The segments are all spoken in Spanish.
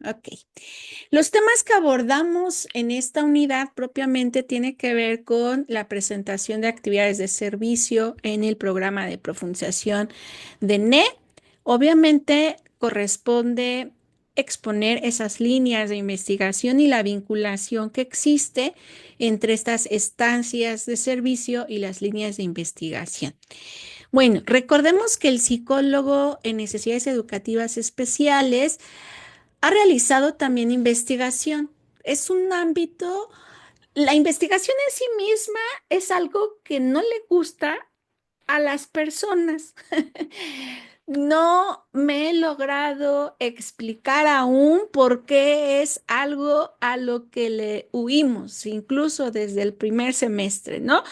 Ok. Los temas que abordamos en esta unidad propiamente tienen que ver con la presentación de actividades de servicio en el programa de profundización de NE. Obviamente corresponde exponer esas líneas de investigación y la vinculación que existe entre estas estancias de servicio y las líneas de investigación. Bueno, recordemos que el psicólogo en necesidades educativas especiales ha realizado también investigación. Es un ámbito, la investigación en sí misma es algo que no le gusta a las personas. No me he logrado explicar aún por qué es algo a lo que le huimos, incluso desde el primer semestre, ¿no?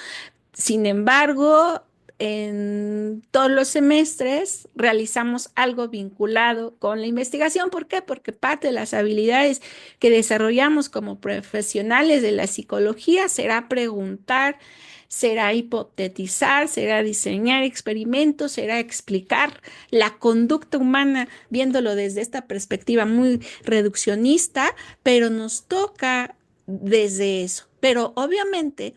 Sin embargo, en todos los semestres realizamos algo vinculado con la investigación. ¿Por qué? Porque parte de las habilidades que desarrollamos como profesionales de la psicología será preguntar, será hipotetizar, será diseñar experimentos, será explicar la conducta humana viéndolo desde esta perspectiva muy reduccionista, pero nos toca desde eso. Pero obviamente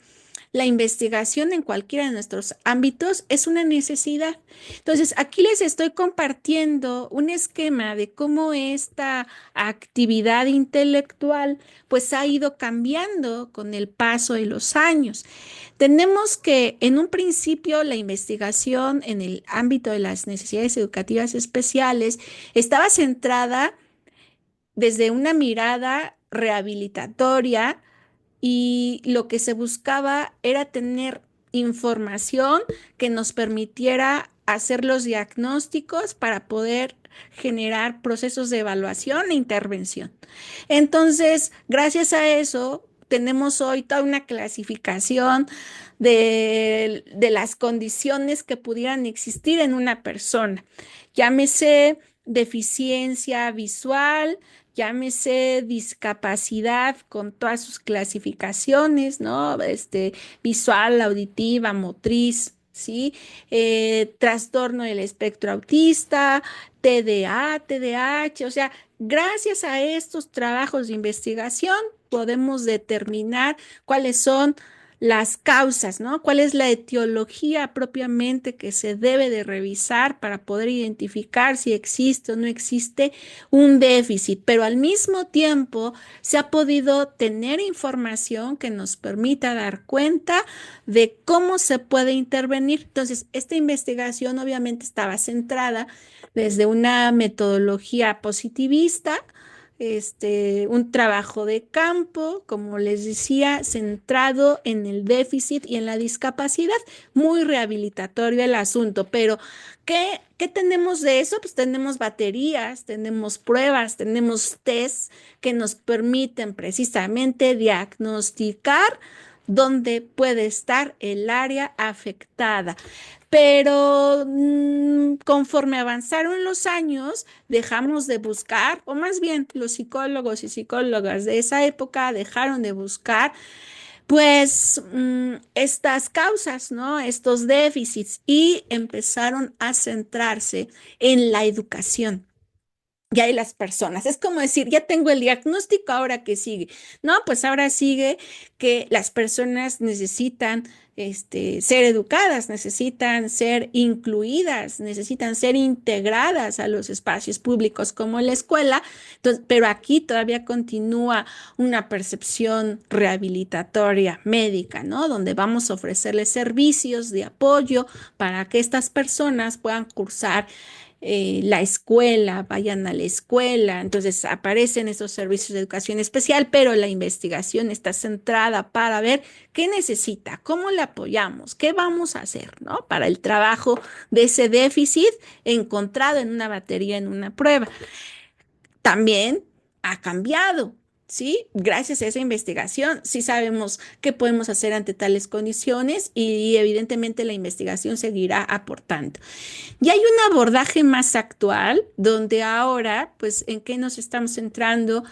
la investigación en cualquiera de nuestros ámbitos es una necesidad. Entonces, aquí les estoy compartiendo un esquema de cómo esta actividad intelectual pues ha ido cambiando con el paso de los años. Tenemos que en un principio la investigación en el ámbito de las necesidades educativas especiales estaba centrada desde una mirada rehabilitatoria y lo que se buscaba era tener información que nos permitiera hacer los diagnósticos para poder generar procesos de evaluación e intervención. Entonces, gracias a eso, tenemos hoy toda una clasificación de las condiciones que pudieran existir en una persona. Llámese deficiencia visual, llámese discapacidad con todas sus clasificaciones, ¿no? Visual, auditiva, motriz, ¿sí? Trastorno del espectro autista, TDA, TDAH, o sea, gracias a estos trabajos de investigación podemos determinar cuáles son las causas, ¿no? ¿Cuál es la etiología propiamente que se debe de revisar para poder identificar si existe o no existe un déficit? Pero al mismo tiempo se ha podido tener información que nos permita dar cuenta de cómo se puede intervenir. Entonces, esta investigación obviamente estaba centrada desde una metodología positivista, un trabajo de campo, como les decía, centrado en el déficit y en la discapacidad, muy rehabilitatorio el asunto, pero ¿qué tenemos de eso? Pues tenemos baterías, tenemos pruebas, tenemos tests que nos permiten precisamente diagnosticar dónde puede estar el área afectada. Pero conforme avanzaron los años, dejamos de buscar, o más bien los psicólogos y psicólogas de esa época dejaron de buscar, pues, estas causas, ¿no? Estos déficits y empezaron a centrarse en la educación. Ya hay las personas. Es como decir, ya tengo el diagnóstico, ahora qué sigue. No, pues ahora sigue que las personas necesitan ser educadas, necesitan ser incluidas, necesitan ser integradas a los espacios públicos como la escuela. Entonces, pero aquí todavía continúa una percepción rehabilitatoria médica, ¿no? Donde vamos a ofrecerles servicios de apoyo para que estas personas puedan cursar la escuela, vayan a la escuela. Entonces aparecen esos servicios de educación especial, pero la investigación está centrada para ver qué necesita, cómo le apoyamos, qué vamos a hacer, ¿no? Para el trabajo de ese déficit encontrado en una batería, en una prueba. También ha cambiado. ¿Sí? Gracias a esa investigación, sí sabemos qué podemos hacer ante tales condiciones y evidentemente la investigación seguirá aportando. Y hay un abordaje más actual, donde ahora, pues, ¿en qué nos estamos centrando?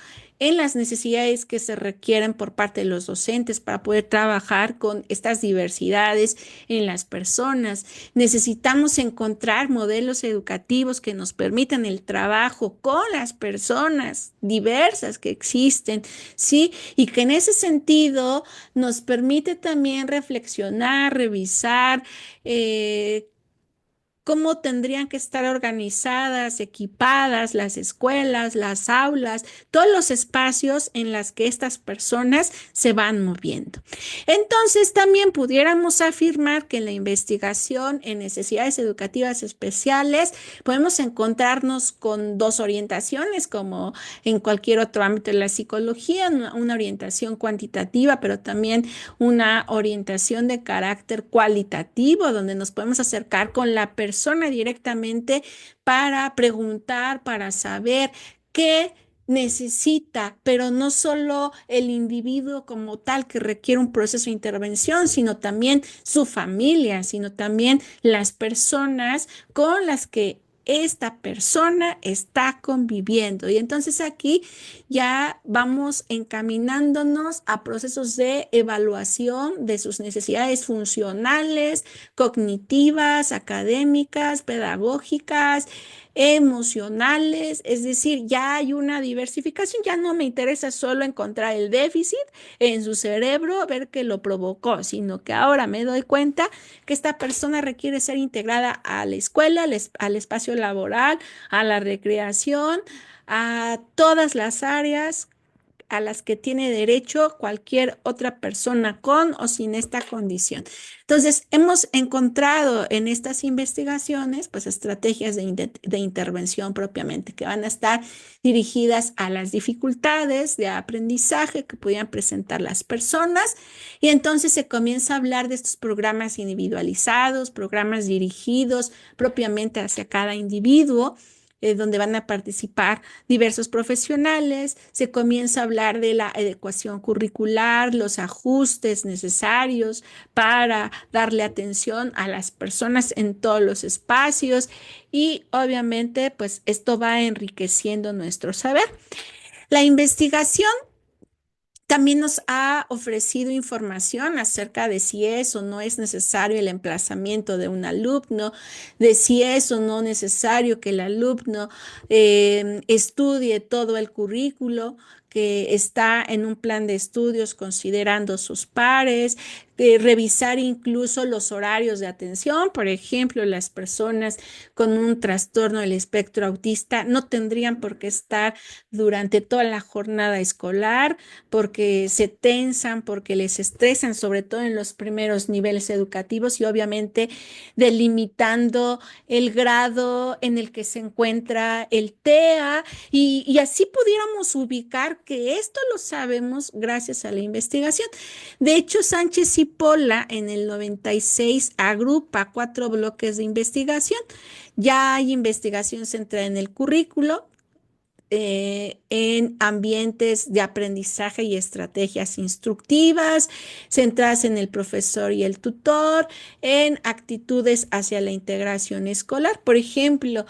en las necesidades que se requieren por parte de los docentes para poder trabajar con estas diversidades en las personas. Necesitamos encontrar modelos educativos que nos permitan el trabajo con las personas diversas que existen, ¿sí? Y que en ese sentido nos permite también reflexionar, revisar, cómo tendrían que estar organizadas, equipadas las escuelas, las aulas, todos los espacios en los que estas personas se van moviendo. Entonces, también pudiéramos afirmar que en la investigación en necesidades educativas especiales podemos encontrarnos con dos orientaciones, como en cualquier otro ámbito de la psicología, una orientación cuantitativa, pero también una orientación de carácter cualitativo, donde nos podemos acercar con la persona directamente para preguntar, para saber qué necesita, pero no solo el individuo como tal que requiere un proceso de intervención, sino también su familia, sino también las personas con las que esta persona está conviviendo. Y entonces aquí ya vamos encaminándonos a procesos de evaluación de sus necesidades funcionales, cognitivas, académicas, pedagógicas, emocionales, es decir, ya hay una diversificación, ya no me interesa solo encontrar el déficit en su cerebro, ver qué lo provocó, sino que ahora me doy cuenta que esta persona requiere ser integrada a la escuela, al espacio laboral, a la recreación, a todas las áreas a las que tiene derecho cualquier otra persona con o sin esta condición. Entonces, hemos encontrado en estas investigaciones, pues, estrategias de intervención propiamente, que van a estar dirigidas a las dificultades de aprendizaje que podían presentar las personas. Y entonces se comienza a hablar de estos programas individualizados, programas dirigidos propiamente hacia cada individuo, donde van a participar diversos profesionales, se comienza a hablar de la adecuación curricular, los ajustes necesarios para darle atención a las personas en todos los espacios y obviamente pues esto va enriqueciendo nuestro saber. La investigación también nos ha ofrecido información acerca de si es o no es necesario el emplazamiento de un alumno, de si es o no necesario que el alumno estudie todo el currículo que está en un plan de estudios considerando sus pares, revisar incluso los horarios de atención. Por ejemplo, las personas con un trastorno del espectro autista no tendrían por qué estar durante toda la jornada escolar porque se tensan, porque les estresan, sobre todo en los primeros niveles educativos y obviamente delimitando el grado en el que se encuentra el TEA y así pudiéramos ubicar que esto lo sabemos gracias a la investigación. De hecho, Sánchez y Pola en el 96 agrupa 4 bloques de investigación. Ya hay investigación centrada en el currículo, en ambientes de aprendizaje y estrategias instructivas, centradas en el profesor y el tutor, en actitudes hacia la integración escolar. Por ejemplo,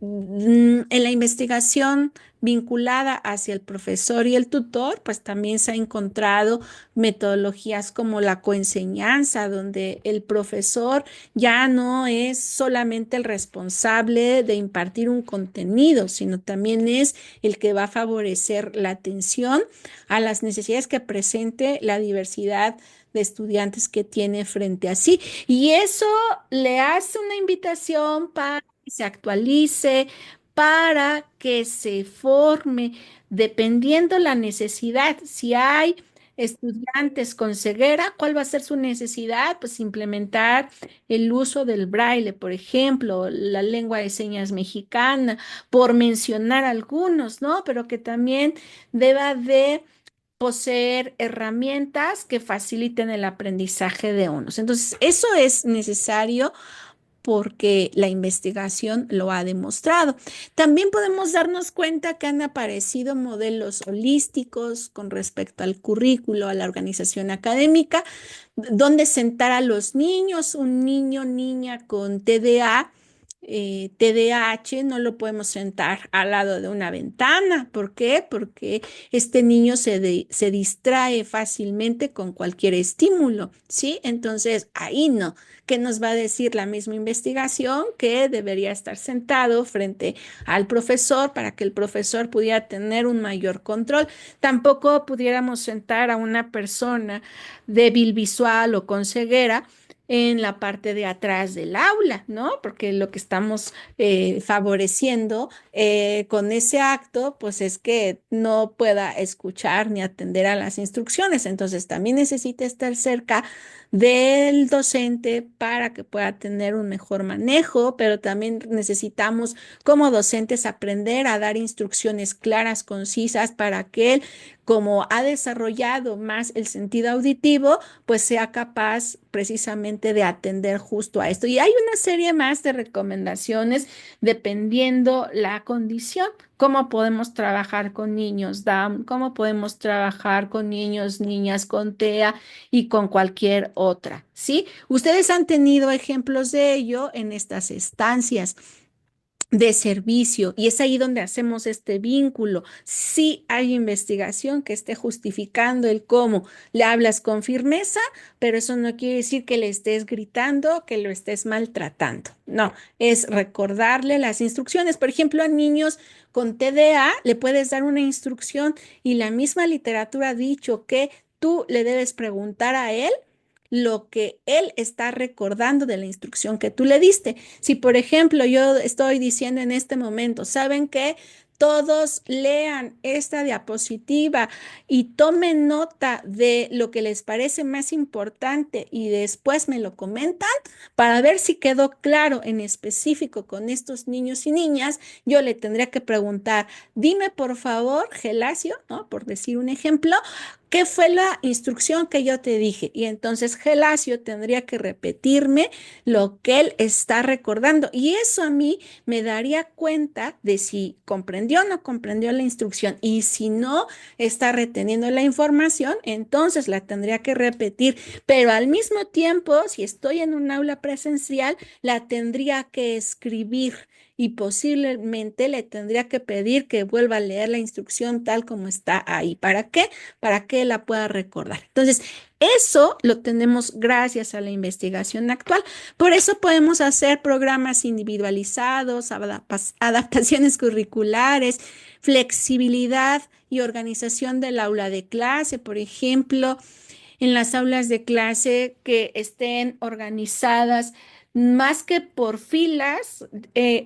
en la investigación vinculada hacia el profesor y el tutor, pues también se ha encontrado metodologías como la coenseñanza, donde el profesor ya no es solamente el responsable de impartir un contenido, sino también es el que va a favorecer la atención a las necesidades que presente la diversidad de estudiantes que tiene frente a sí. Y eso le hace una invitación para que se actualice, para que se forme, dependiendo la necesidad. Si hay estudiantes con ceguera, ¿cuál va a ser su necesidad? Pues implementar el uso del braille, por ejemplo, la lengua de señas mexicana, por mencionar algunos, ¿no? Pero que también deba de poseer herramientas que faciliten el aprendizaje de unos. Entonces, eso es necesario porque la investigación lo ha demostrado. También podemos darnos cuenta que han aparecido modelos holísticos con respecto al currículo, a la organización académica, donde sentar a los niños, un niño, niña con TDA, TDAH no lo podemos sentar al lado de una ventana. ¿Por qué? Porque este niño se distrae fácilmente con cualquier estímulo, ¿sí? Entonces, ahí no. ¿Qué nos va a decir la misma investigación? Que debería estar sentado frente al profesor para que el profesor pudiera tener un mayor control. Tampoco pudiéramos sentar a una persona débil visual o con ceguera en la parte de atrás del aula, ¿no? Porque lo que estamos favoreciendo con ese acto, pues es que no pueda escuchar ni atender a las instrucciones. Entonces, también necesita estar cerca del docente para que pueda tener un mejor manejo, pero también necesitamos como docentes aprender a dar instrucciones claras, concisas, para que él, como ha desarrollado más el sentido auditivo, pues sea capaz precisamente de atender justo a esto. Y hay una serie más de recomendaciones dependiendo la condición. ¿Cómo podemos trabajar con niños Down? ¿Cómo podemos trabajar con niños, niñas con TEA y con cualquier otra? ¿Sí? Ustedes han tenido ejemplos de ello en estas estancias de servicio y es ahí donde hacemos este vínculo. Sí hay investigación que esté justificando el cómo le hablas con firmeza, pero eso no quiere decir que le estés gritando, que lo estés maltratando. No, es recordarle las instrucciones. Por ejemplo, a niños con TDA le puedes dar una instrucción y la misma literatura ha dicho que tú le debes preguntar a él lo que él está recordando de la instrucción que tú le diste. Si, por ejemplo, yo estoy diciendo en este momento, ¿saben qué? Todos lean esta diapositiva y tomen nota de lo que les parece más importante y después me lo comentan para ver si quedó claro en específico con estos niños y niñas. Yo le tendría que preguntar, dime por favor, Gelasio, ¿no? Por decir un ejemplo, ¿qué fue la instrucción que yo te dije? Y entonces Gelasio tendría que repetirme lo que él está recordando. Y eso a mí me daría cuenta de si comprendió o no comprendió la instrucción. Y si no está reteniendo la información, entonces la tendría que repetir. Pero al mismo tiempo, si estoy en un aula presencial, la tendría que escribir y posiblemente le tendría que pedir que vuelva a leer la instrucción tal como está ahí. ¿Para qué? Para que la pueda recordar. Entonces, eso lo tenemos gracias a la investigación actual. Por eso podemos hacer programas individualizados, adaptaciones curriculares, flexibilidad y organización del aula de clase, por ejemplo, en las aulas de clase que estén organizadas más que por filas,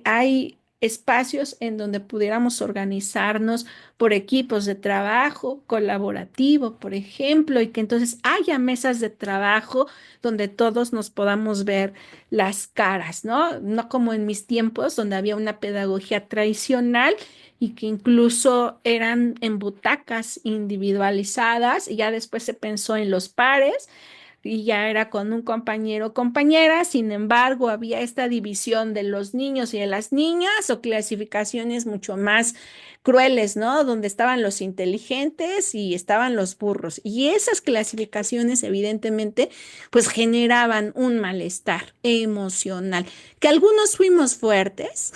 hay espacios en donde pudiéramos organizarnos por equipos de trabajo colaborativo, por ejemplo, y que entonces haya mesas de trabajo donde todos nos podamos ver las caras, ¿no? No como en mis tiempos, donde había una pedagogía tradicional y que incluso eran en butacas individualizadas y ya después se pensó en los pares y ya era con un compañero o compañera. Sin embargo, había esta división de los niños y de las niñas o clasificaciones mucho más crueles, ¿no? Donde estaban los inteligentes y estaban los burros. Y esas clasificaciones, evidentemente, pues generaban un malestar emocional, que algunos fuimos fuertes,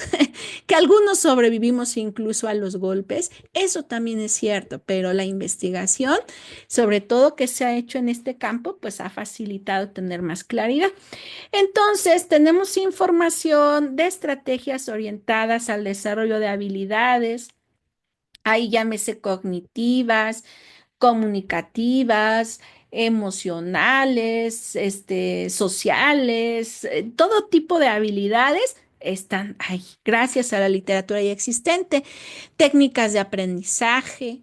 que algunos sobrevivimos incluso a los golpes. Eso también es cierto, pero la investigación, sobre todo que se ha hecho en este campo, pues ha facilitado tener más claridad. Entonces, tenemos información de estrategias orientadas al desarrollo de habilidades, ahí llámese cognitivas, comunicativas, emocionales, sociales, todo tipo de habilidades están ahí, gracias a la literatura ya existente, técnicas de aprendizaje,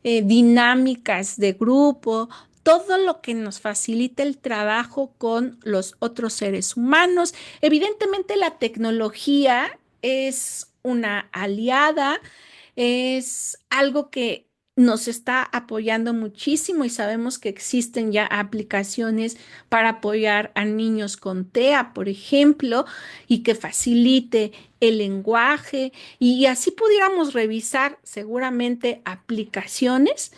dinámicas de grupo, todo lo que nos facilita el trabajo con los otros seres humanos. Evidentemente, la tecnología es una aliada, es algo que nos está apoyando muchísimo y sabemos que existen ya aplicaciones para apoyar a niños con TEA, por ejemplo, y que facilite el lenguaje y así pudiéramos revisar seguramente aplicaciones,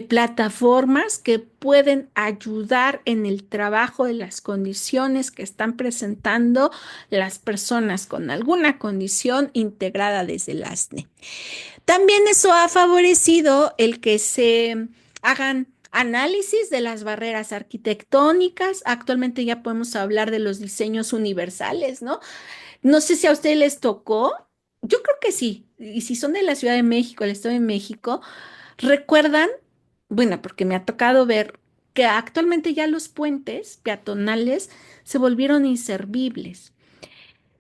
plataformas que pueden ayudar en el trabajo de las condiciones que están presentando las personas con alguna condición integrada desde el ASNE. También eso ha favorecido el que se hagan análisis de las barreras arquitectónicas. Actualmente ya podemos hablar de los diseños universales, ¿no? No sé si a ustedes les tocó. Yo creo que sí. Y si son de la Ciudad de México, el Estado de México, recuerdan, bueno, porque me ha tocado ver que actualmente ya los puentes peatonales se volvieron inservibles.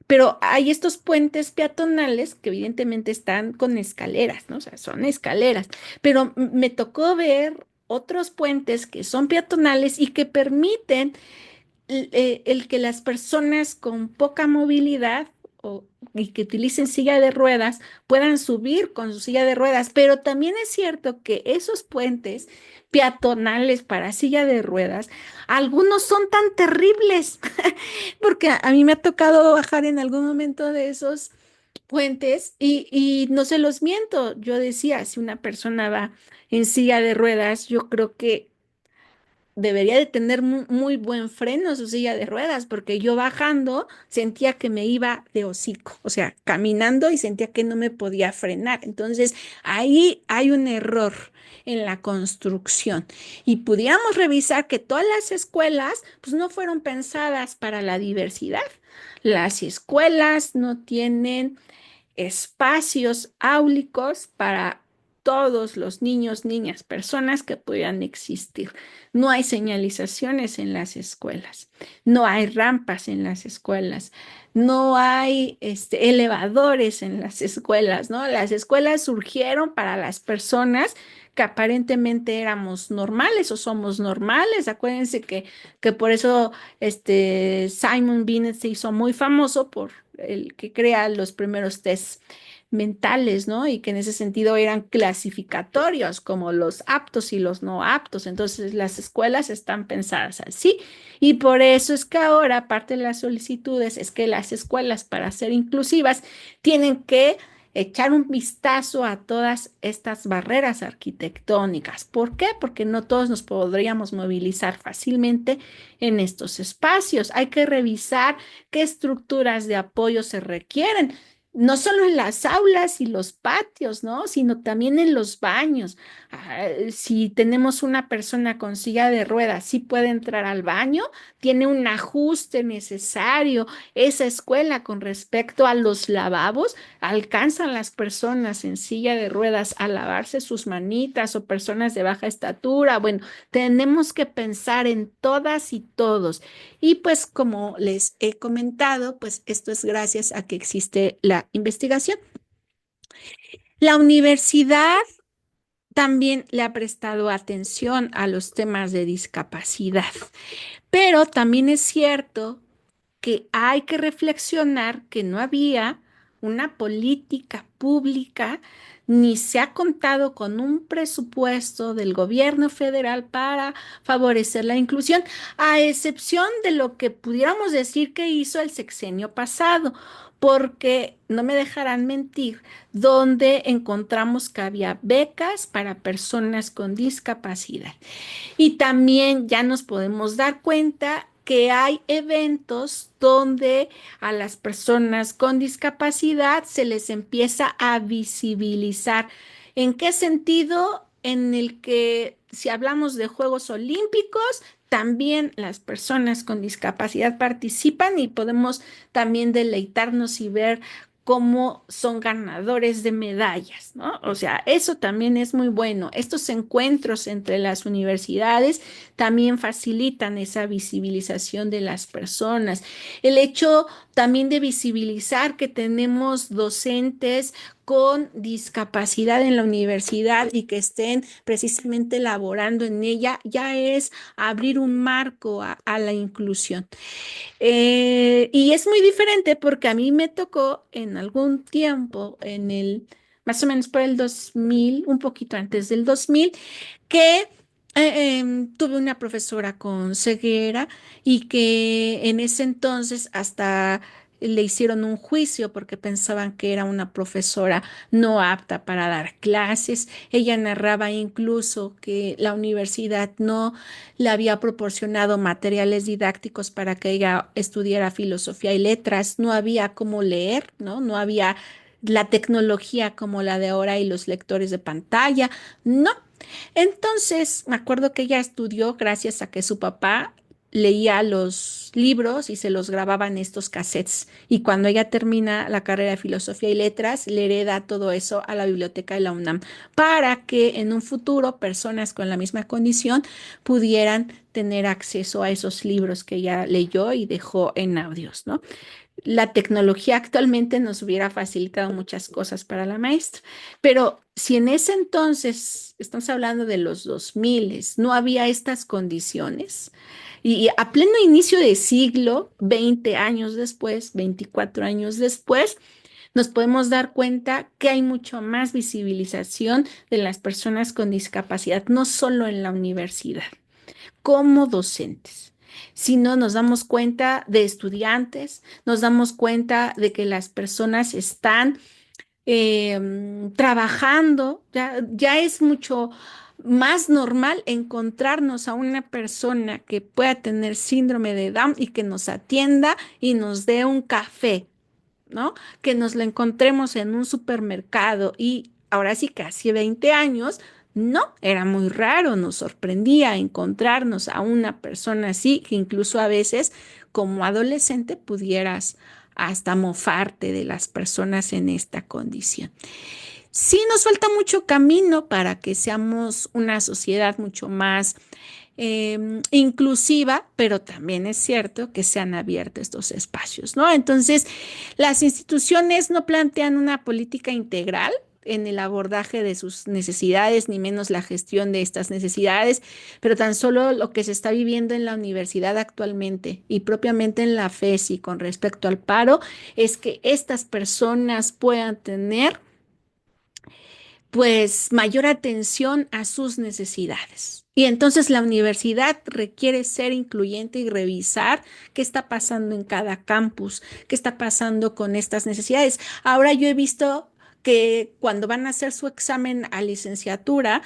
Pero hay estos puentes peatonales que evidentemente están con escaleras, ¿no? O sea, son escaleras. Pero me tocó ver otros puentes que son peatonales y que permiten el que las personas con poca movilidad y que utilicen silla de ruedas puedan subir con su silla de ruedas, pero también es cierto que esos puentes peatonales para silla de ruedas, algunos son tan terribles, porque a mí me ha tocado bajar en algún momento de esos puentes y no se los miento, yo decía, si una persona va en silla de ruedas, yo creo que debería de tener muy buen freno su silla de ruedas, porque yo bajando sentía que me iba de hocico, o sea, caminando y sentía que no me podía frenar. Entonces, ahí hay un error en la construcción y pudiéramos revisar que todas las escuelas, pues no fueron pensadas para la diversidad. Las escuelas no tienen espacios áulicos para todos los niños, niñas, personas que puedan existir. No hay señalizaciones en las escuelas, no hay rampas en las escuelas, no hay elevadores en las escuelas, ¿no? Las escuelas surgieron para las personas que aparentemente éramos normales o somos normales. Acuérdense que por eso Simon Binet se hizo muy famoso por el que crea los primeros tests mentales, ¿no? Y que en ese sentido eran clasificatorios como los aptos y los no aptos. Entonces las escuelas están pensadas así y por eso es que ahora parte de las solicitudes es que las escuelas para ser inclusivas tienen que echar un vistazo a todas estas barreras arquitectónicas. ¿Por qué? Porque no todos nos podríamos movilizar fácilmente en estos espacios. Hay que revisar qué estructuras de apoyo se requieren, no solo en las aulas y los patios, ¿no? Sino también en los baños. Si tenemos una persona con silla de ruedas, sí puede entrar al baño, tiene un ajuste necesario. Esa escuela con respecto a los lavabos, alcanzan las personas en silla de ruedas a lavarse sus manitas o personas de baja estatura. Bueno, tenemos que pensar en todas y todos. Y pues como les he comentado, pues esto es gracias a que existe la investigación. La universidad también le ha prestado atención a los temas de discapacidad, pero también es cierto que hay que reflexionar que no había una política pública ni se ha contado con un presupuesto del gobierno federal para favorecer la inclusión, a excepción de lo que pudiéramos decir que hizo el sexenio pasado, porque no me dejarán mentir, donde encontramos que había becas para personas con discapacidad. Y también ya nos podemos dar cuenta que hay eventos donde a las personas con discapacidad se les empieza a visibilizar. ¿En qué sentido? En el que si hablamos de Juegos Olímpicos, también las personas con discapacidad participan y podemos también deleitarnos y ver cómo son ganadores de medallas, ¿no? O sea, eso también es muy bueno. Estos encuentros entre las universidades también facilitan esa visibilización de las personas. El hecho también de visibilizar que tenemos docentes con discapacidad en la universidad y que estén precisamente laborando en ella, ya es abrir un marco a la inclusión. Y es muy diferente porque a mí me tocó en algún tiempo en el más o menos por el 2000, un poquito antes del 2000, que tuve una profesora con ceguera y que en ese entonces hasta le hicieron un juicio porque pensaban que era una profesora no apta para dar clases. Ella narraba incluso que la universidad no le había proporcionado materiales didácticos para que ella estudiara filosofía y letras. No había cómo leer, ¿no? No había la tecnología como la de ahora y los lectores de pantalla. No. Entonces, me acuerdo que ella estudió gracias a que su papá leía los libros y se los grababa en estos cassettes. Y cuando ella termina la carrera de filosofía y letras, le hereda todo eso a la biblioteca de la UNAM para que en un futuro personas con la misma condición pudieran tener acceso a esos libros que ella leyó y dejó en audios, ¿no? La tecnología actualmente nos hubiera facilitado muchas cosas para la maestra, pero si en ese entonces, estamos hablando de los 2000, no había estas condiciones, y a pleno inicio de siglo, 20 años después, 24 años después, nos podemos dar cuenta que hay mucho más visibilización de las personas con discapacidad, no solo en la universidad como docentes, sino nos damos cuenta de estudiantes, nos damos cuenta de que las personas están trabajando, ya es mucho más normal encontrarnos a una persona que pueda tener síndrome de Down y que nos atienda y nos dé un café, ¿no? Que nos la encontremos en un supermercado y ahora sí, casi 20 años, no, era muy raro, nos sorprendía encontrarnos a una persona así, que incluso a veces como adolescente pudieras hasta mofarte de las personas en esta condición. Sí, nos falta mucho camino para que seamos una sociedad mucho más inclusiva, pero también es cierto que se han abierto estos espacios, ¿no? Entonces, las instituciones no plantean una política integral en el abordaje de sus necesidades, ni menos la gestión de estas necesidades, pero tan solo lo que se está viviendo en la universidad actualmente y propiamente en la FESI con respecto al paro, es que estas personas puedan tener pues mayor atención a sus necesidades. Y entonces la universidad requiere ser incluyente y revisar qué está pasando en cada campus, qué está pasando con estas necesidades. Ahora yo he visto que cuando van a hacer su examen a licenciatura,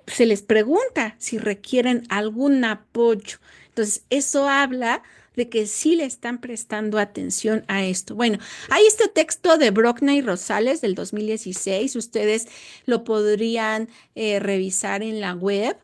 se les pregunta si requieren algún apoyo. Entonces, eso habla de que sí le están prestando atención a esto. Bueno, hay este texto de Brockner y Rosales del 2016. Ustedes lo podrían revisar en la web.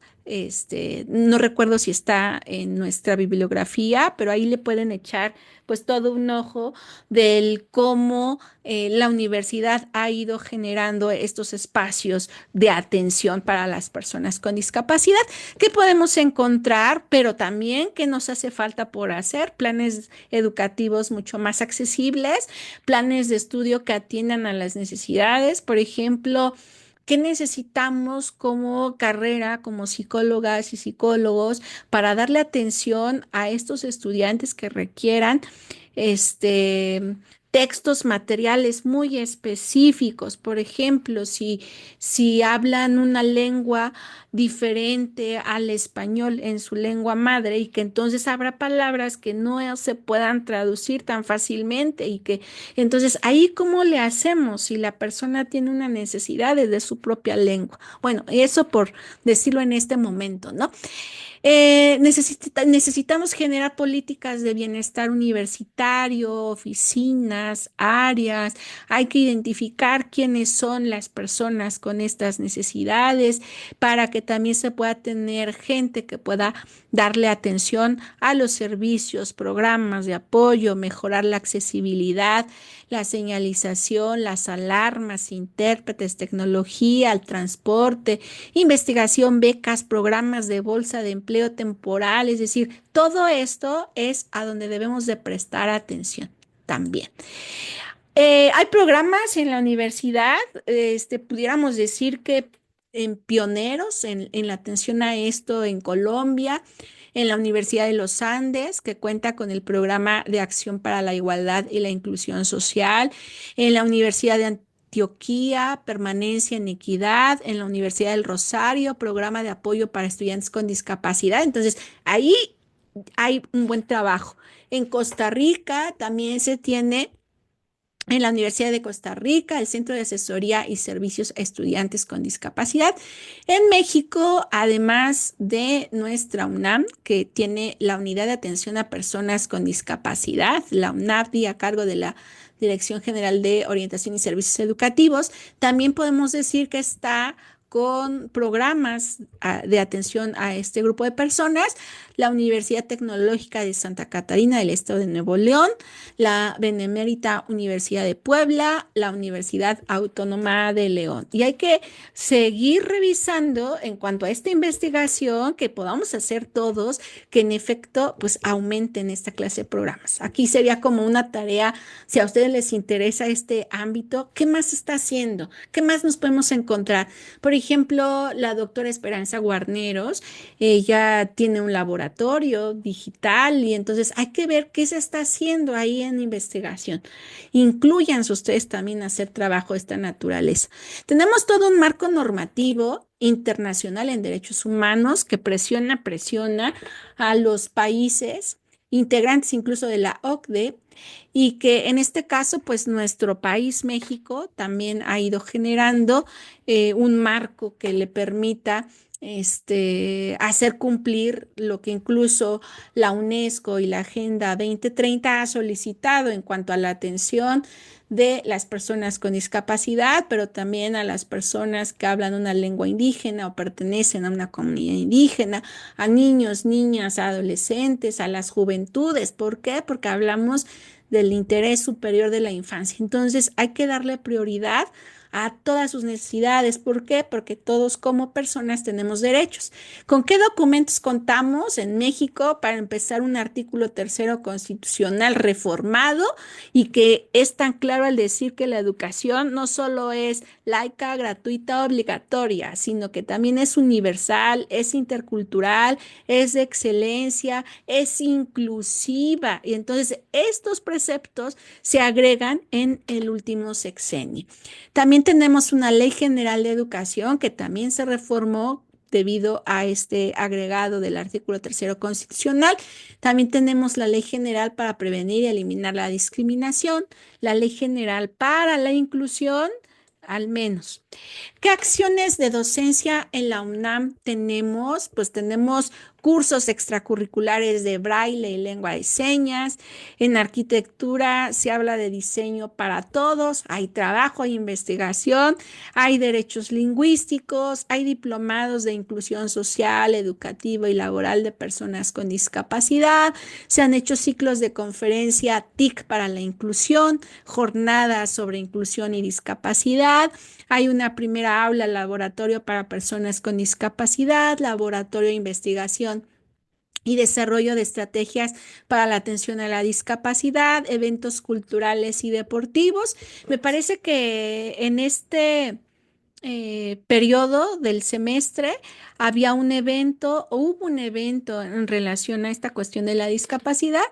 No recuerdo si está en nuestra bibliografía, pero ahí le pueden echar pues todo un ojo del cómo la universidad ha ido generando estos espacios de atención para las personas con discapacidad que podemos encontrar, pero también que nos hace falta por hacer, planes educativos mucho más accesibles, planes de estudio que atiendan a las necesidades, por ejemplo. ¿Qué necesitamos como carrera, como psicólogas y psicólogos, para darle atención a estos estudiantes que requieran este, textos materiales muy específicos? Por ejemplo, si hablan una lengua diferente al español en su lengua madre y que entonces habrá palabras que no se puedan traducir tan fácilmente y que entonces ahí cómo le hacemos si la persona tiene una necesidad de su propia lengua. Bueno, eso por decirlo en este momento, ¿no? Necesitamos generar políticas de bienestar universitario, oficinas, áreas. Hay que identificar quiénes son las personas con estas necesidades para que también se pueda tener gente que pueda darle atención a los servicios, programas de apoyo, mejorar la accesibilidad, la señalización, las alarmas, intérpretes, tecnología, el transporte, investigación, becas, programas de bolsa de empleo temporal, es decir, todo esto es a donde debemos de prestar atención también. Hay programas en la universidad, pudiéramos decir que en pioneros en la atención a esto en Colombia, en la Universidad de los Andes, que cuenta con el programa de acción para la igualdad y la inclusión social, en la Universidad de Antioquía, permanencia en equidad, en la Universidad del Rosario, programa de apoyo para estudiantes con discapacidad. Entonces, ahí hay un buen trabajo. En Costa Rica también se tiene en la Universidad de Costa Rica, el Centro de Asesoría y Servicios a Estudiantes con Discapacidad. En México, además de nuestra UNAM, que tiene la Unidad de Atención a Personas con Discapacidad, la UNAVDI, a cargo de la Dirección General de Orientación y Servicios Educativos, también podemos decir que está con programas de atención a este grupo de personas, la Universidad Tecnológica de Santa Catarina del Estado de Nuevo León, la Benemérita Universidad de Puebla, la Universidad Autónoma de León. Y hay que seguir revisando en cuanto a esta investigación que podamos hacer todos, que en efecto pues aumenten esta clase de programas. Aquí sería como una tarea, si a ustedes les interesa este ámbito, ¿qué más está haciendo? ¿Qué más nos podemos encontrar? Por ejemplo, la doctora Esperanza Guarneros, ella tiene un laboratorio digital y entonces hay que ver qué se está haciendo ahí en investigación. Incluyanse ustedes también a hacer trabajo de esta naturaleza. Tenemos todo un marco normativo internacional en derechos humanos que presiona a los países integrantes incluso de la OCDE y que en este caso, pues nuestro país, México, también ha ido generando un marco que le permita hacer cumplir lo que incluso la UNESCO y la Agenda 2030 ha solicitado en cuanto a la atención de las personas con discapacidad, pero también a las personas que hablan una lengua indígena o pertenecen a una comunidad indígena, a niños, niñas, a adolescentes, a las juventudes. ¿Por qué? Porque hablamos del interés superior de la infancia. Entonces hay que darle prioridad a todas sus necesidades. ¿Por qué? Porque todos como personas tenemos derechos. ¿Con qué documentos contamos en México para empezar un artículo tercero constitucional reformado y que es tan claro al decir que la educación no solo es laica, gratuita, obligatoria, sino que también es universal, es intercultural, es de excelencia, es inclusiva? Y entonces estos preceptos se agregan en el último sexenio. También tenemos una ley general de educación que también se reformó debido a este agregado del artículo tercero constitucional. También tenemos la ley general para prevenir y eliminar la discriminación, la ley general para la inclusión, al menos. ¿Qué acciones de docencia en la UNAM tenemos? Pues tenemos cursos extracurriculares de braille y lengua de señas. En arquitectura se habla de diseño para todos. Hay trabajo, hay investigación, hay derechos lingüísticos, hay diplomados de inclusión social, educativa y laboral de personas con discapacidad. Se han hecho ciclos de conferencia TIC para la inclusión, jornadas sobre inclusión y discapacidad. Hay una primera aula, laboratorio para personas con discapacidad, laboratorio de investigación y desarrollo de estrategias para la atención a la discapacidad, eventos culturales y deportivos. Me parece que en este periodo del semestre había un evento, o hubo un evento en relación a esta cuestión de la discapacidad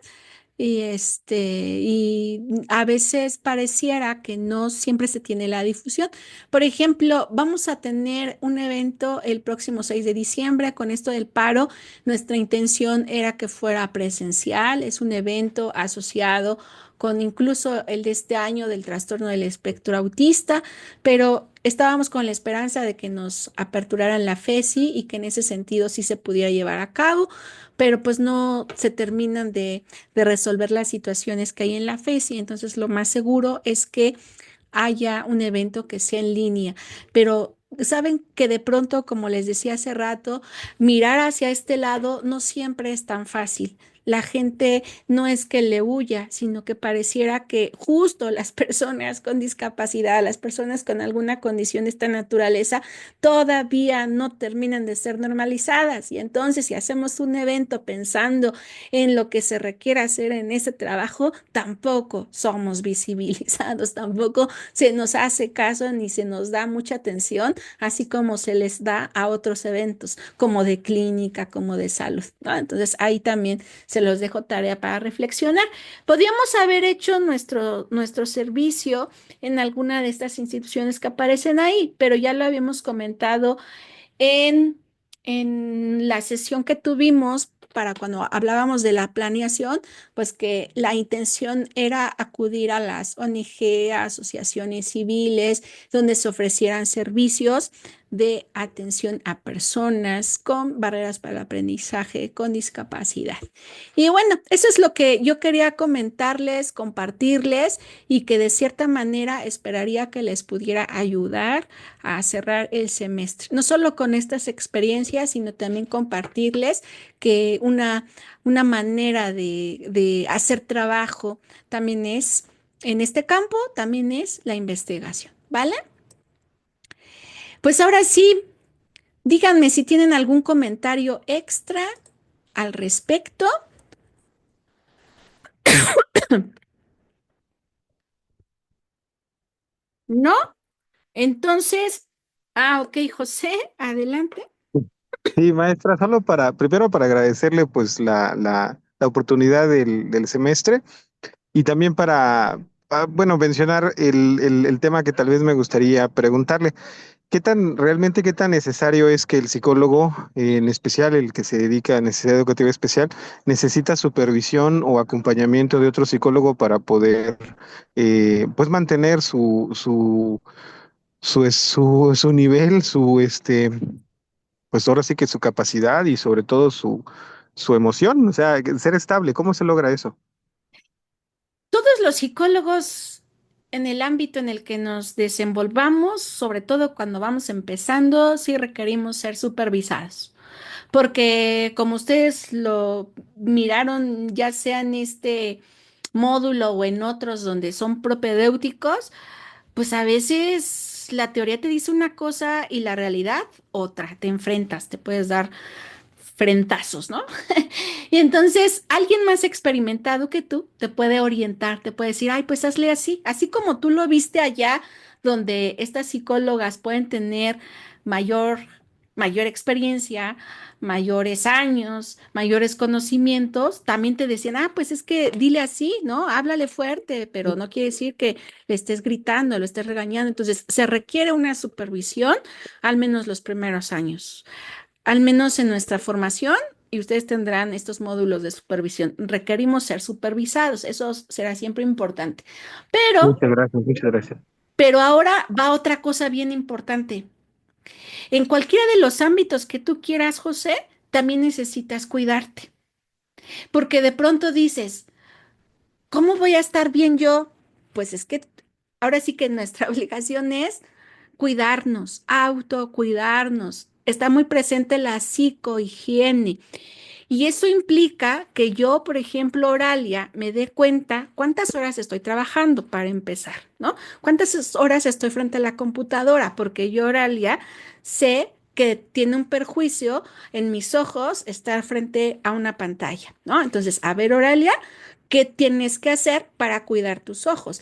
y a veces pareciera que no siempre se tiene la difusión. Por ejemplo, vamos a tener un evento el próximo 6 de diciembre con esto del paro. Nuestra intención era que fuera presencial. Es un evento asociado con incluso el de este año del trastorno del espectro autista, pero estábamos con la esperanza de que nos aperturaran la FESI y que en ese sentido sí se pudiera llevar a cabo, pero pues no se terminan de resolver las situaciones que hay en la FESI. Entonces, lo más seguro es que haya un evento que sea en línea, pero saben que de pronto, como les decía hace rato, mirar hacia este lado no siempre es tan fácil. La gente no es que le huya, sino que pareciera que justo las personas con discapacidad, las personas con alguna condición de esta naturaleza, todavía no terminan de ser normalizadas. Y entonces, si hacemos un evento pensando en lo que se requiere hacer en ese trabajo, tampoco somos visibilizados, tampoco se nos hace caso ni se nos da mucha atención, así como se les da a otros eventos, como de clínica, como de salud, ¿no? Entonces ahí también Se los dejo tarea para reflexionar. Podríamos haber hecho nuestro servicio en alguna de estas instituciones que aparecen ahí, pero ya lo habíamos comentado en, en la sesión que tuvimos para cuando hablábamos de la planeación, pues que la intención era acudir a las ONG, a asociaciones civiles, donde se ofrecieran servicios de atención a personas con barreras para el aprendizaje, con discapacidad. Y bueno, eso es lo que yo quería comentarles, compartirles y que de cierta manera esperaría que les pudiera ayudar a cerrar el semestre. No solo con estas experiencias, sino también compartirles que una manera de hacer trabajo también es, en este campo, también es la investigación, ¿vale? Pues ahora sí, díganme si tienen algún comentario extra al respecto. ¿No? Entonces, ok, José, adelante. Sí, maestra, solo primero para agradecerle pues la oportunidad del semestre y también bueno, mencionar el tema que tal vez me gustaría preguntarle. Qué tan necesario es que el psicólogo, en especial el que se dedica a necesidad educativa especial, necesita supervisión o acompañamiento de otro psicólogo para poder, pues mantener su nivel, pues ahora sí que su capacidad y sobre todo su emoción, o sea, ser estable? ¿Cómo se logra eso? Todos los psicólogos en el ámbito en el que nos desenvolvamos, sobre todo cuando vamos empezando, sí requerimos ser supervisados. Porque como ustedes lo miraron, ya sea en este módulo o en otros donde son propedéuticos, pues a veces la teoría te dice una cosa y la realidad otra. Te enfrentas, te puedes dar frentazos, ¿no? Y entonces alguien más experimentado que tú te puede orientar, te puede decir, ay, pues hazle así, así como tú lo viste allá, donde estas psicólogas pueden tener mayor, mayor experiencia, mayores años, mayores conocimientos, también te decían, pues es que dile así, ¿no? Háblale fuerte, pero no quiere decir que le estés gritando, lo estés regañando. Entonces, se requiere una supervisión, al menos los primeros años. Al menos en nuestra formación, y ustedes tendrán estos módulos de supervisión, requerimos ser supervisados, eso será siempre importante. Pero, Muchas gracias, muchas gracias. pero ahora va otra cosa bien importante. En cualquiera de los ámbitos que tú quieras, José, también necesitas cuidarte, porque de pronto dices, ¿cómo voy a estar bien yo? Pues es que ahora sí que nuestra obligación es cuidarnos, autocuidarnos. Está muy presente la psicohigiene. Y eso implica que yo, por ejemplo, Oralia, me dé cuenta cuántas horas estoy trabajando para empezar, ¿no? Cuántas horas estoy frente a la computadora, porque yo, Oralia, sé que tiene un perjuicio en mis ojos estar frente a una pantalla, ¿no? Entonces, a ver, Oralia, ¿qué tienes que hacer para cuidar tus ojos?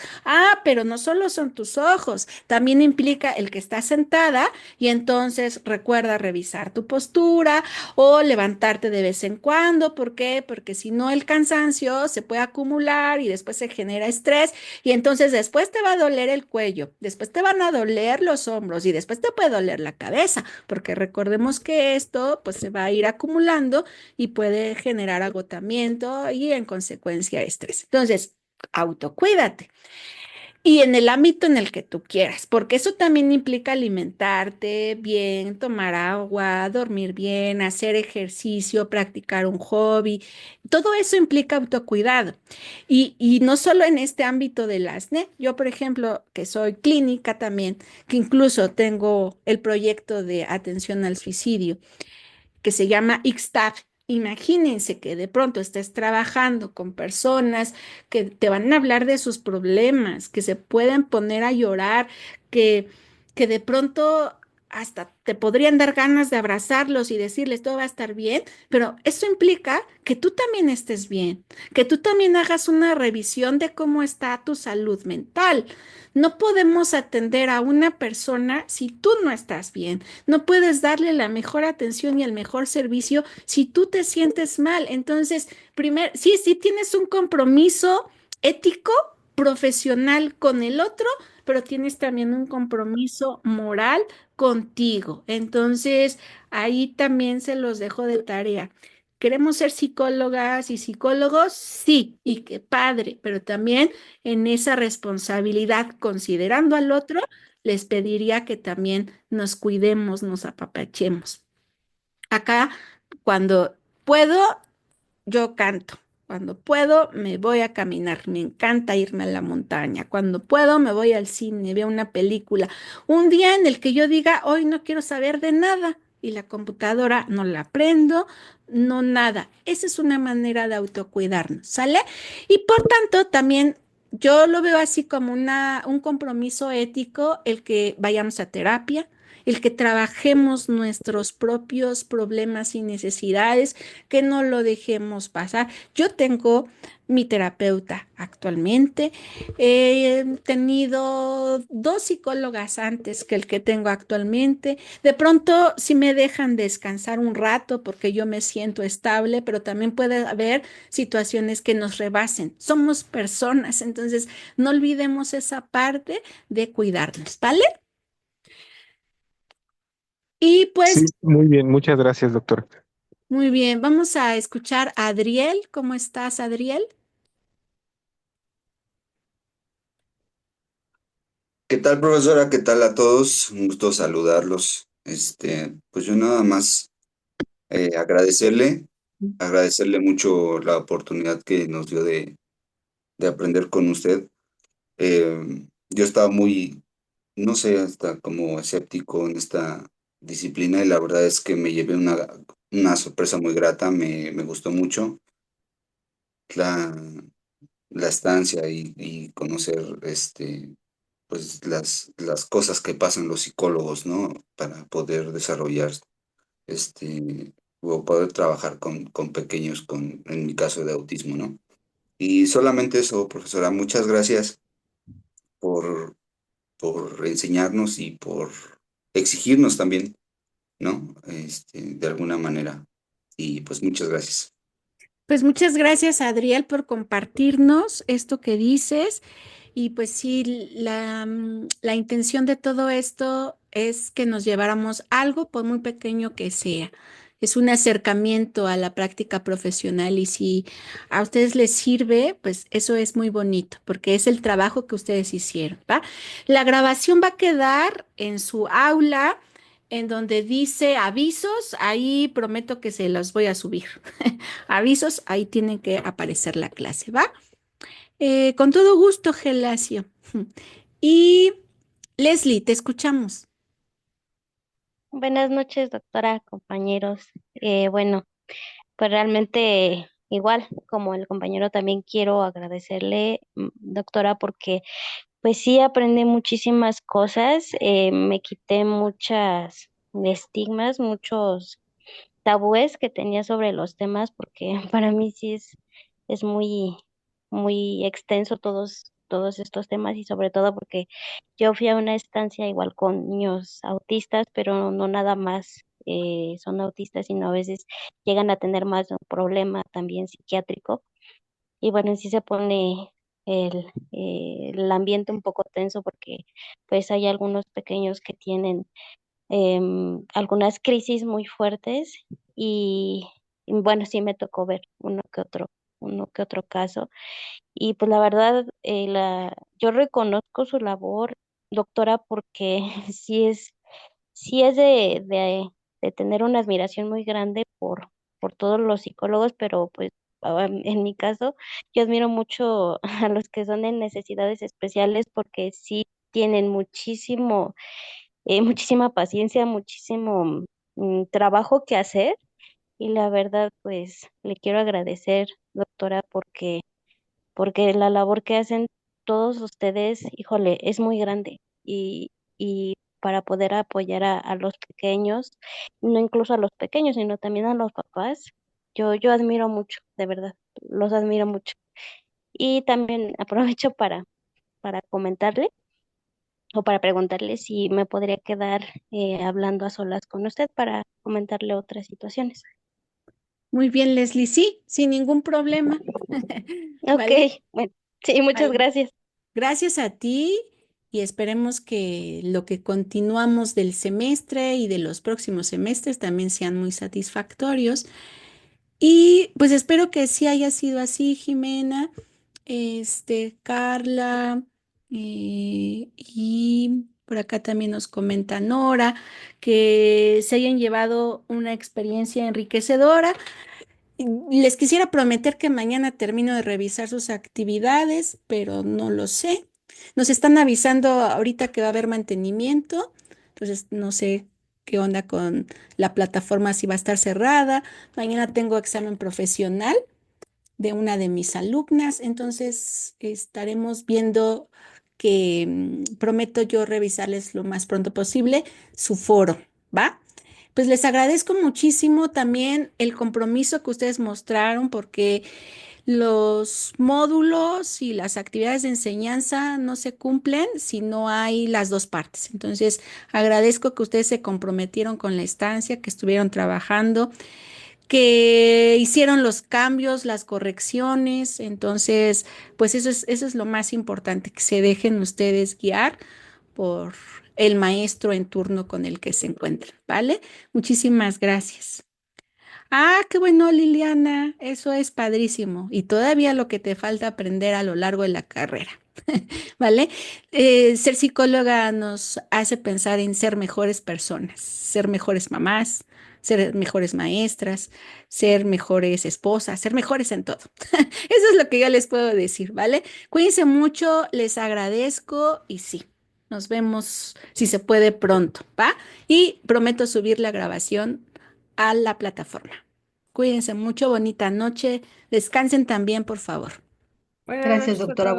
Pero no solo son tus ojos, también implica el que estás sentada y entonces recuerda revisar tu postura o levantarte de vez en cuando. ¿Por qué? Porque si no, el cansancio se puede acumular y después se genera estrés y entonces después te va a doler el cuello, después te van a doler los hombros y después te puede doler la cabeza, porque recordemos que esto pues se va a ir acumulando y puede generar agotamiento y en consecuencia estrés. Entonces, autocuídate. Y en el ámbito en el que tú quieras, porque eso también implica alimentarte bien, tomar agua, dormir bien, hacer ejercicio, practicar un hobby. Todo eso implica autocuidado. Y no solo en este ámbito de las NE. Yo, por ejemplo, que soy clínica también, que incluso tengo el proyecto de atención al suicidio que se llama ICSTAF. Imagínense que de pronto estés trabajando con personas que te van a hablar de sus problemas, que se pueden poner a llorar, que, que de pronto hasta te podrían dar ganas de abrazarlos y decirles todo va a estar bien, pero eso implica que tú también estés bien, que tú también hagas una revisión de cómo está tu salud mental. No podemos atender a una persona si tú no estás bien. No puedes darle la mejor atención y el mejor servicio si tú te sientes mal. Entonces, primero, sí, sí tienes un compromiso ético, profesional con el otro, pero tienes también un compromiso moral contigo. Entonces, ahí también se los dejo de tarea. ¿Queremos ser psicólogas y psicólogos? Sí, y qué padre, pero también en esa responsabilidad, considerando al otro, les pediría que también nos cuidemos, nos apapachemos. Acá, cuando puedo, yo canto. Cuando puedo, me voy a caminar. Me encanta irme a la montaña. Cuando puedo, me voy al cine, veo una película. Un día en el que yo diga, hoy no quiero saber de nada y la computadora no la prendo, no nada. Esa es una manera de autocuidarnos, ¿sale? Y por tanto, también yo lo veo así como un compromiso ético el que vayamos a terapia, el que trabajemos nuestros propios problemas y necesidades, que no lo dejemos pasar. Yo tengo mi terapeuta actualmente. He tenido dos psicólogas antes que el que tengo actualmente. De pronto, si me dejan descansar un rato porque yo me siento estable, pero también puede haber situaciones que nos rebasen. Somos personas, entonces no olvidemos esa parte de cuidarnos, ¿vale? Y Sí, pues, muy bien, muchas gracias, doctor. muy bien, vamos a escuchar a Adriel. ¿Cómo estás, Adriel? ¿Qué tal, profesora? ¿Qué tal a todos? Un gusto saludarlos. Pues yo nada más agradecerle mucho la oportunidad que nos dio de aprender con usted. Yo estaba muy, no sé, hasta como escéptico en esta disciplina y la verdad es que me llevé una sorpresa muy grata, me gustó mucho la, la estancia y conocer pues las cosas que pasan los psicólogos, ¿no? Para poder desarrollar, o poder trabajar con pequeños, en mi caso de autismo, ¿no? Y solamente eso, profesora, muchas gracias por, por enseñarnos y por exigirnos también, ¿no? De alguna manera. Y pues muchas gracias. Pues muchas gracias, Adriel, por compartirnos esto que dices. Y pues sí, la intención de todo esto es que nos lleváramos algo, por muy pequeño que sea. Es un acercamiento a la práctica profesional y si a ustedes les sirve, pues eso es muy bonito, porque es el trabajo que ustedes hicieron, ¿va? La grabación va a quedar en su aula, en donde dice avisos, ahí prometo que se los voy a subir. Avisos, ahí tiene que aparecer la clase, ¿va? Con todo gusto, Gelacio. Y Leslie, te escuchamos. Buenas noches, doctora, compañeros. Bueno, pues realmente igual como el compañero también quiero agradecerle, doctora, porque pues sí aprendí muchísimas cosas, me quité muchas estigmas, muchos tabúes que tenía sobre los temas, porque para mí sí es muy extenso todos estos temas y sobre todo porque yo fui a una estancia igual con niños autistas, pero no nada más son autistas, sino a veces llegan a tener más de un problema también psiquiátrico. Y bueno, sí se pone el ambiente un poco tenso porque pues hay algunos pequeños que tienen algunas crisis muy fuertes y bueno, sí me tocó ver uno que otro caso. Y pues la verdad, yo reconozco su labor, doctora, porque sí es de tener una admiración muy grande por todos los psicólogos, pero pues en mi caso, yo admiro mucho a los que son de necesidades especiales porque sí tienen muchísima paciencia, muchísimo trabajo que hacer y la verdad, pues le quiero agradecer, doctora, porque la labor que hacen todos ustedes, híjole, es muy grande para poder apoyar a los pequeños, no incluso a los pequeños, sino también a los papás. Yo admiro mucho, de verdad, los admiro mucho. Y también aprovecho para comentarle o para preguntarle si me podría quedar hablando a solas con usted para comentarle otras situaciones. Muy bien, Leslie, sí, sin ningún problema. Ok, ¿Vale? bueno, sí, muchas Vale. gracias. Gracias a ti y esperemos que lo que continuamos del semestre y de los próximos semestres también sean muy satisfactorios. Y pues espero que sí haya sido así, Jimena, Carla, y por acá también nos comenta Nora, que se hayan llevado una experiencia enriquecedora. Les quisiera prometer que mañana termino de revisar sus actividades, pero no lo sé. Nos están avisando ahorita que va a haber mantenimiento, entonces no sé qué onda con la plataforma, si va a estar cerrada. Mañana tengo examen profesional de una de mis alumnas, entonces estaremos viendo que prometo yo revisarles lo más pronto posible su foro, ¿va? Pues les agradezco muchísimo también el compromiso que ustedes mostraron porque los módulos y las actividades de enseñanza no se cumplen si no hay las dos partes. Entonces, agradezco que ustedes se comprometieron con la estancia, que estuvieron trabajando, que hicieron los cambios, las correcciones. Entonces, pues eso es lo más importante, que se dejen ustedes guiar por el maestro en turno con el que se encuentran, ¿vale? Muchísimas gracias. Ah, qué bueno, Liliana, eso es padrísimo. Y todavía lo que te falta aprender a lo largo de la carrera, ¿vale? Ser psicóloga nos hace pensar en ser mejores personas, ser mejores mamás, ser mejores maestras, ser mejores esposas, ser mejores en todo. Eso es lo que yo les puedo decir, ¿vale? Cuídense mucho, les agradezco y sí, nos vemos si se puede pronto, ¿va? Y prometo subir la grabación a la plataforma. Cuídense mucho, bonita noche, descansen también, por favor. Gracias, doctora.